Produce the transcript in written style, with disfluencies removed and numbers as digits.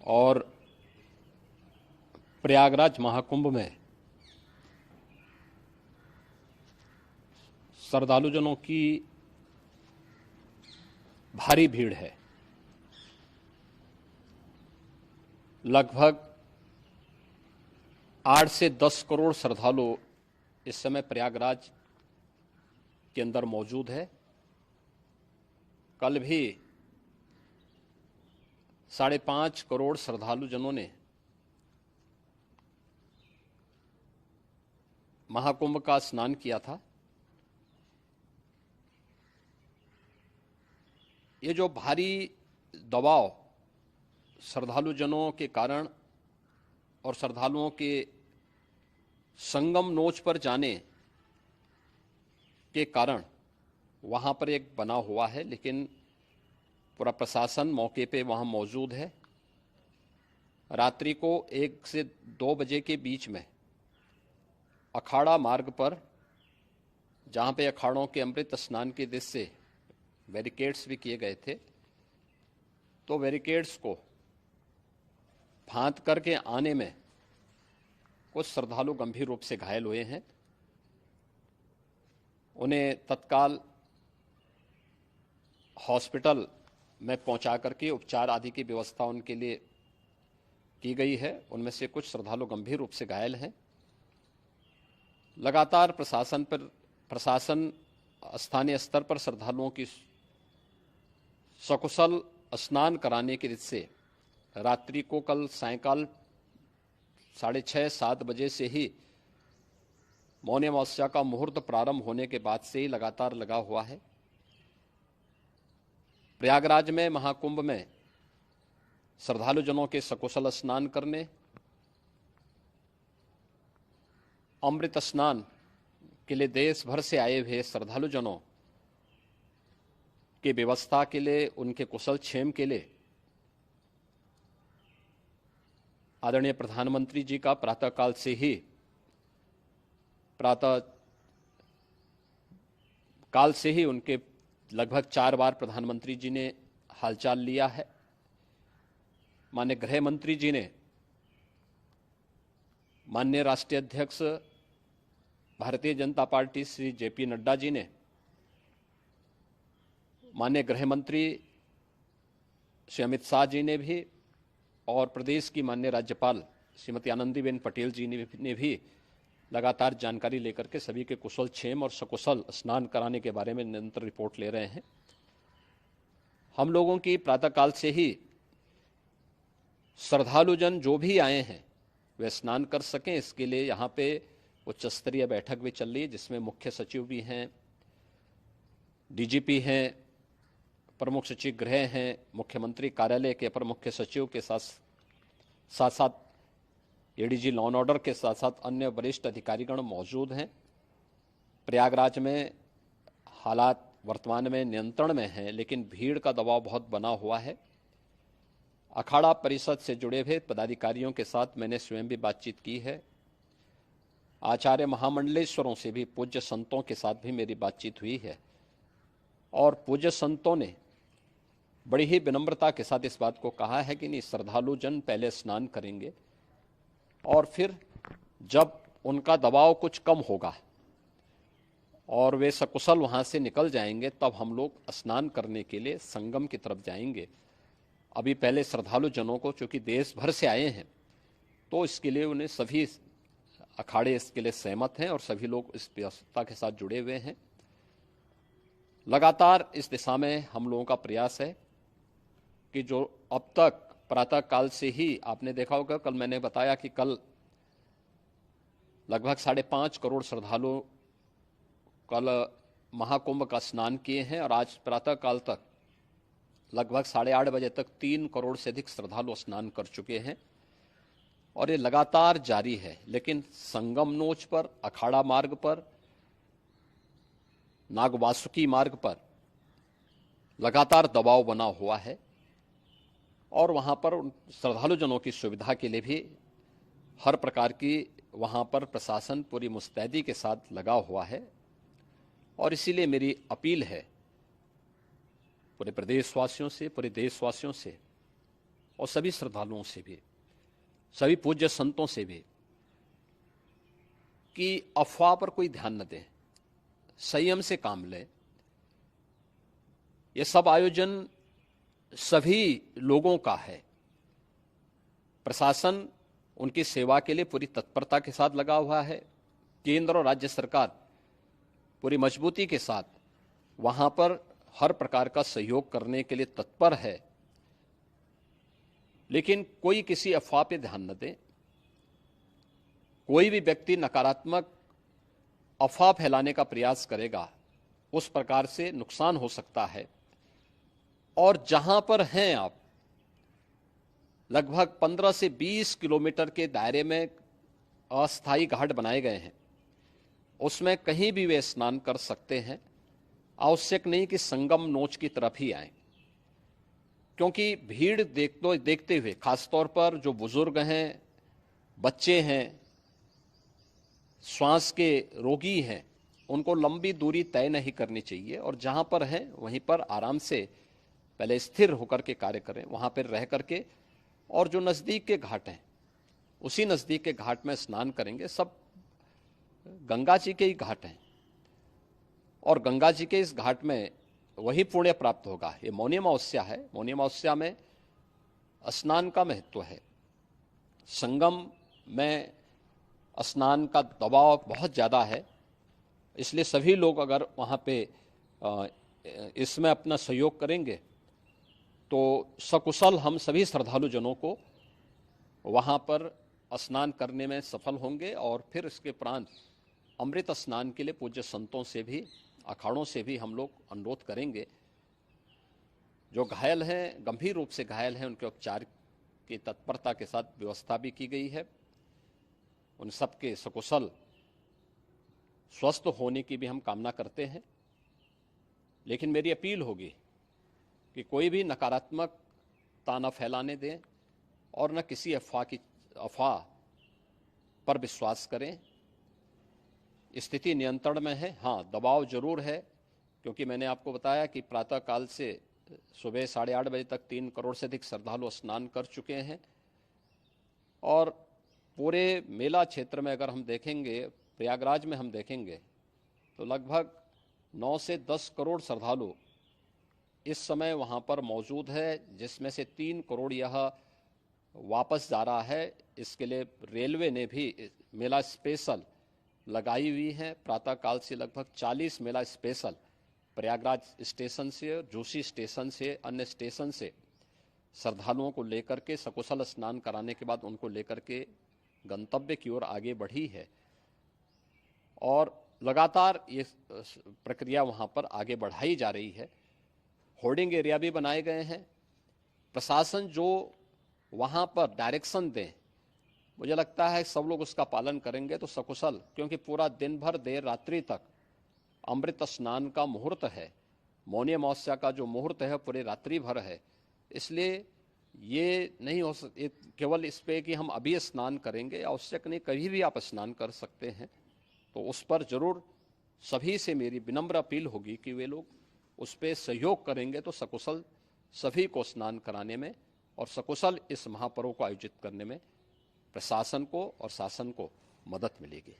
और प्रयागराज महाकुंभ में श्रद्धालुजनों की भारी भीड़ है। लगभग 8 से 10 करोड़ श्रद्धालु इस समय प्रयागराज के अंदर मौजूद है। कल भी 5.5 करोड़ श्रद्धालुजनों ने महाकुंभ का स्नान किया था। ये जो भारी दबाव श्रद्धालुजनों के कारण और श्रद्धालुओं के संगम नोच पर जाने के कारण वहाँ पर एक बना हुआ है, लेकिन पूरा प्रशासन मौके पे वहाँ मौजूद है। रात्रि को 1 से 2 बजे के बीच में अखाड़ा मार्ग पर, जहाँ पे अखाड़ों के अमृत स्नान के दृश्य से बैरिकेड्स भी किए गए थे, तो बैरिकेड्स को फांद करके आने में कुछ श्रद्धालु गंभीर रूप से घायल हुए हैं। उन्हें तत्काल हॉस्पिटल में पहुंचा करके उपचार आदि की व्यवस्था उनके लिए की गई है। उनमें से कुछ श्रद्धालु गंभीर रूप से घायल हैं। लगातार प्रशासन स्थानीय स्तर पर श्रद्धालुओं की सकुशल स्नान कराने के दृष्टि से रात्रि को कल सायंकाल 6:30-7 बजे से ही मौनी अमावस्या का मुहूर्त प्रारंभ होने के बाद से ही लगातार लगा हुआ है। प्रयागराज में महाकुंभ में श्रद्धालुजनों के सकुशल स्नान करने, अमृत स्नान के लिए देश भर से आए हुए श्रद्धालुजनों की व्यवस्था के लिए, उनके कुशल क्षेम के लिए आदरणीय प्रधानमंत्री जी का प्रातःकाल से ही उनके लगभग 4 बार प्रधानमंत्री जी ने हालचाल लिया है। माननीय गृह मंत्री जी ने, माननीय राष्ट्रीय अध्यक्ष भारतीय जनता पार्टी श्री जेपी नड्डा जी ने, माननीय गृह मंत्री श्री अमित शाह जी ने भी, और प्रदेश की माननीय राज्यपाल श्रीमती आनंदीबेन पटेल जी ने भी लगातार जानकारी लेकर के सभी के कुशल क्षेम और सकुशल स्नान कराने के बारे में निरंतर रिपोर्ट ले रहे हैं। हम लोगों की प्रातःकाल से ही श्रद्धालुजन जो भी आए हैं वे स्नान कर सकें, इसके लिए यहाँ पे उच्च स्तरीय बैठक भी चल रही है, जिसमें मुख्य सचिव भी हैं, डीजीपी हैं, प्रमुख सचिव गृह हैं, मुख्यमंत्री कार्यालय के अपर मुख्य सचिव के साथ एडीजी लॉ एंड ऑर्डर के साथ साथ अन्य वरिष्ठ अधिकारीगण मौजूद हैं। प्रयागराज में हालात वर्तमान में नियंत्रण में हैं, लेकिन भीड़ का दबाव बहुत बना हुआ है। अखाड़ा परिषद से जुड़े हुए पदाधिकारियों के साथ मैंने स्वयं भी बातचीत की है। आचार्य महामंडलेश्वरों से भी, पूज्य संतों के साथ भी मेरी बातचीत हुई है, और पूज्य संतों ने बड़ी ही विनम्रता के साथ इस बात को कहा है कि नहीं, श्रद्धालु जन पहले स्नान करेंगे और फिर जब उनका दबाव कुछ कम होगा और वे सकुशल वहाँ से निकल जाएंगे, तब हम लोग स्नान करने के लिए संगम की तरफ जाएंगे। अभी पहले श्रद्धालु जनों को, चूँकि देश भर से आए हैं, तो इसके लिए उन्हें सभी अखाड़े इसके लिए सहमत हैं और सभी लोग इस व्यवस्था के साथ जुड़े हुए हैं। लगातार इस दिशा में हम लोगों का प्रयास है कि जो अब तक प्रातःकाल से ही आपने देखा होगा, कल मैंने बताया कि कल लगभग 5.5 करोड़ श्रद्धालु कल महाकुंभ का स्नान किए हैं, और आज प्रातःकाल तक लगभग 8:30 बजे तक 3 करोड़ से अधिक श्रद्धालु स्नान कर चुके हैं, और ये लगातार जारी है। लेकिन संगम नोच पर, अखाड़ा मार्ग पर, नागवासुकी मार्ग पर लगातार दबाव बना हुआ है, और वहाँ पर श्रद्धालुजनों की सुविधा के लिए भी हर प्रकार की वहाँ पर प्रशासन पूरी मुस्तैदी के साथ लगा हुआ है। और इसीलिए मेरी अपील है पूरे प्रदेशवासियों से, पूरे देशवासियों से और सभी श्रद्धालुओं से भी, सभी पूज्य संतों से भी कि अफवाह पर कोई ध्यान न दें, संयम से काम लें। यह सब आयोजन सभी लोगों का है। प्रशासन उनकी सेवा के लिए पूरी तत्परता के साथ लगा हुआ है। केंद्र और राज्य सरकार पूरी मजबूती के साथ वहां पर हर प्रकार का सहयोग करने के लिए तत्पर है। लेकिन कोई किसी अफवाह पे ध्यान न दे। कोई भी व्यक्ति नकारात्मक अफवाह फैलाने का प्रयास करेगा, उस प्रकार से नुकसान हो सकता है। और जहां पर हैं आप, लगभग 15 से 20 किलोमीटर के दायरे में अस्थायी घाट बनाए गए हैं, उसमें कहीं भी वे स्नान कर सकते हैं। आवश्यक नहीं कि संगम नोच की तरफ ही आए, क्योंकि भीड़ देखते हुए, खासतौर पर जो बुजुर्ग हैं, बच्चे हैं, श्वास के रोगी हैं, उनको लंबी दूरी तय नहीं करनी चाहिए और जहां पर हैं वहीं पर आराम से पहले स्थिर होकर के कार्य करें, वहां पर रह करके। और जो नज़दीक के घाट हैं, उसी नज़दीक के घाट में स्नान करेंगे। सब गंगा जी के ही घाट हैं और गंगा जी के इस घाट में वही पुण्य प्राप्त होगा। ये मौनी अमावस्या है। मौनी अमावस्या में स्नान का महत्व है। संगम में स्नान का दबाव बहुत ज़्यादा है, इसलिए सभी लोग अगर वहाँ पे इसमें अपना सहयोग करेंगे तो सकुशल हम सभी श्रद्धालु जनों को वहाँ पर स्नान करने में सफल होंगे। और फिर इसके उपरांत अमृत स्नान के लिए पूज्य संतों से भी, अखाड़ों से भी हम लोग अनुरोध करेंगे। जो घायल हैं, गंभीर रूप से घायल हैं, उनके उपचार की तत्परता के साथ व्यवस्था भी की गई है। उन सबके सकुशल स्वस्थ होने की भी हम कामना करते हैं। लेकिन मेरी अपील होगी कि कोई भी नकारात्मकता न फैलाने दें और न किसी अफवाह पर विश्वास करें। स्थिति नियंत्रण में है। हाँ, दबाव जरूर है, क्योंकि मैंने आपको बताया कि प्रातःकाल से सुबह 8:30 बजे तक 3 करोड़ से अधिक श्रद्धालु स्नान कर चुके हैं। और पूरे मेला क्षेत्र में अगर हम देखेंगे, प्रयागराज में हम देखेंगे, तो लगभग 9 से 10 करोड़ श्रद्धालु इस समय वहाँ पर मौजूद है, जिसमें से 3 करोड़ यह वापस जा रहा है। इसके लिए रेलवे ने भी मेला स्पेशल लगाई हुई है। प्रातःकाल से लगभग 40 मेला स्पेशल प्रयागराज स्टेशन से, जोशी स्टेशन से, अन्य स्टेशन से श्रद्धालुओं को लेकर के सकुशल स्नान कराने के बाद उनको लेकर के गंतव्य की ओर आगे बढ़ी है। और लगातार ये प्रक्रिया वहाँ पर आगे बढ़ाई जा रही है। होर्डिंग एरिया भी बनाए गए हैं। प्रशासन जो वहाँ पर डायरेक्शन दें, मुझे लगता है सब लोग उसका पालन करेंगे तो सकुशल, क्योंकि पूरा दिन भर देर रात्रि तक अमृत स्नान का मुहूर्त है। मौनी अमावस्या का जो मुहूर्त है पूरे रात्रि भर है। इसलिए ये नहीं हो केवल इस पे कि हम अभी स्नान करेंगे, आवश्यक नहीं, कभी भी आप स्नान कर सकते हैं। तो उस पर जरूर सभी से मेरी विनम्र अपील होगी कि वे लोग उस पर सहयोग करेंगे तो सकुशल सभी को स्नान कराने में और सकुशल इस महापर्व को आयोजित करने में प्रशासन को और शासन को मदद मिलेगी।